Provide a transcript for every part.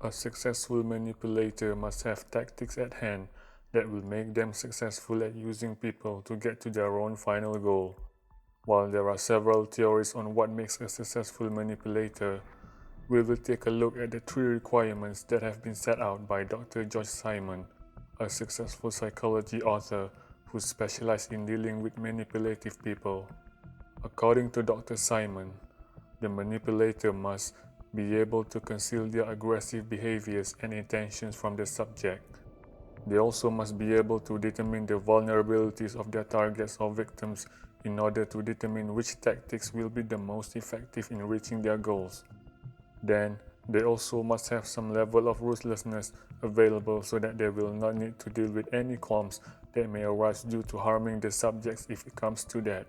A successful manipulator must have tactics at hand that will make them successful at using people to get to their own final goal. While there are several theories on what makes a successful manipulator, we will take a look at the 3 requirements that have been set out by Dr. George Simon, a successful psychology author who specializes in dealing with manipulative people. According to Dr. Simon, the manipulator must be able to conceal their aggressive behaviors and intentions from the subject. They also must be able to determine the vulnerabilities of their targets or victims in order to determine which tactics will be the most effective in reaching their goals. Then, they also must have some level of ruthlessness available so that they will not need to deal with any qualms that may arise due to harming the subjects if it comes to that.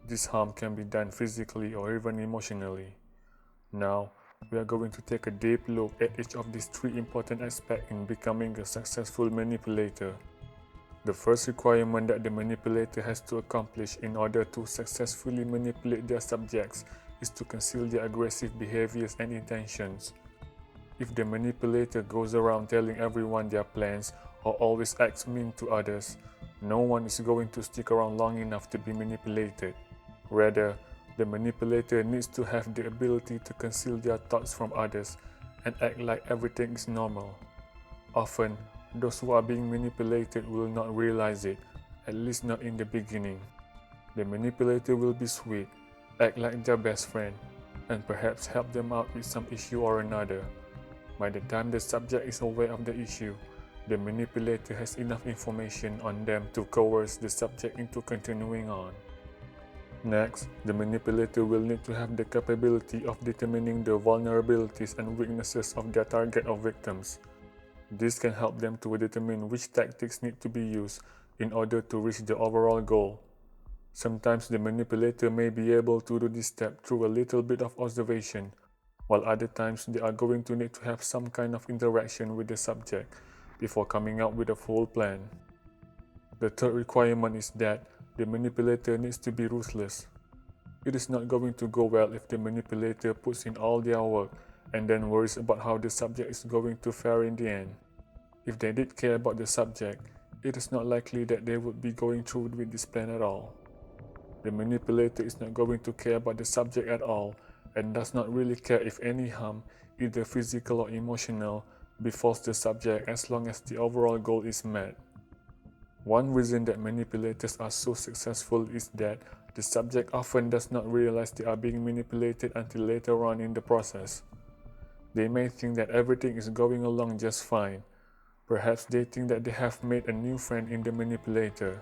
This harm can be done physically or even emotionally. Now, we are going to take a deep look at each of these 3 important aspects in becoming a successful manipulator. The first requirement that the manipulator has to accomplish in order to successfully manipulate their subjects is to conceal their aggressive behaviors and intentions. If the manipulator goes around telling everyone their plans or always acts mean to others, no one is going to stick around long enough to be manipulated. Rather, the manipulator needs to have the ability to conceal their thoughts from others and act like everything is normal. Often, those who are being manipulated will not realize it, at least not in the beginning. The manipulator will be sweet, act like their best friend, and perhaps help them out with some issue or another. By the time the subject is aware of the issue, the manipulator has enough information on them to coerce the subject into continuing on. Next, the manipulator will need to have the capability of determining the vulnerabilities and weaknesses of their target or victims. This can help them to determine which tactics need to be used in order to reach the overall goal. Sometimes the manipulator may be able to do this step through a little bit of observation, while other times they are going to need to have some kind of interaction with the subject before coming up with a full plan. The third requirement is that the manipulator needs to be ruthless. It is not going to go well if the manipulator puts in all their work and then worries about how the subject is going to fare in the end. If they did care about the subject, it is not likely that they would be going through with this plan at all. The manipulator is not going to care about the subject at all and does not really care if any harm, either physical or emotional, befalls the subject as long as the overall goal is met. One reason that manipulators are so successful is that the subject often does not realize they are being manipulated until later on in the process. They may think that everything is going along just fine. Perhaps they think that they have made a new friend in the manipulator.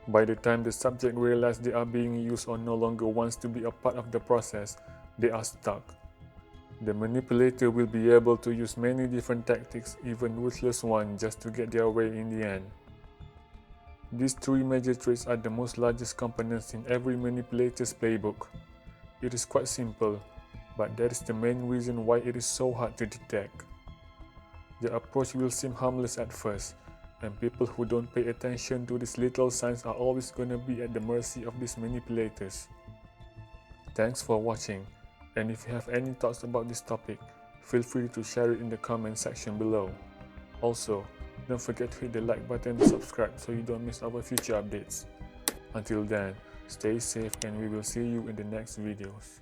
By the time the subject realizes they are being used or no longer wants to be a part of the process, they are stuck. The manipulator will be able to use many different tactics, even ruthless ones, just to get their way in the end. These 3 major traits are the most largest components in every manipulator's playbook. It is quite simple, but that is the main reason why it is so hard to detect. The approach will seem harmless at first, and people who don't pay attention to these little signs are always going to be at the mercy of these manipulators. Thanks for watching, and if you have any thoughts about this topic, feel free to share it in the comment section below. Also, don't forget to hit the like button and subscribe so you don't miss our future updates. Until then, stay safe and we will see you in the next videos.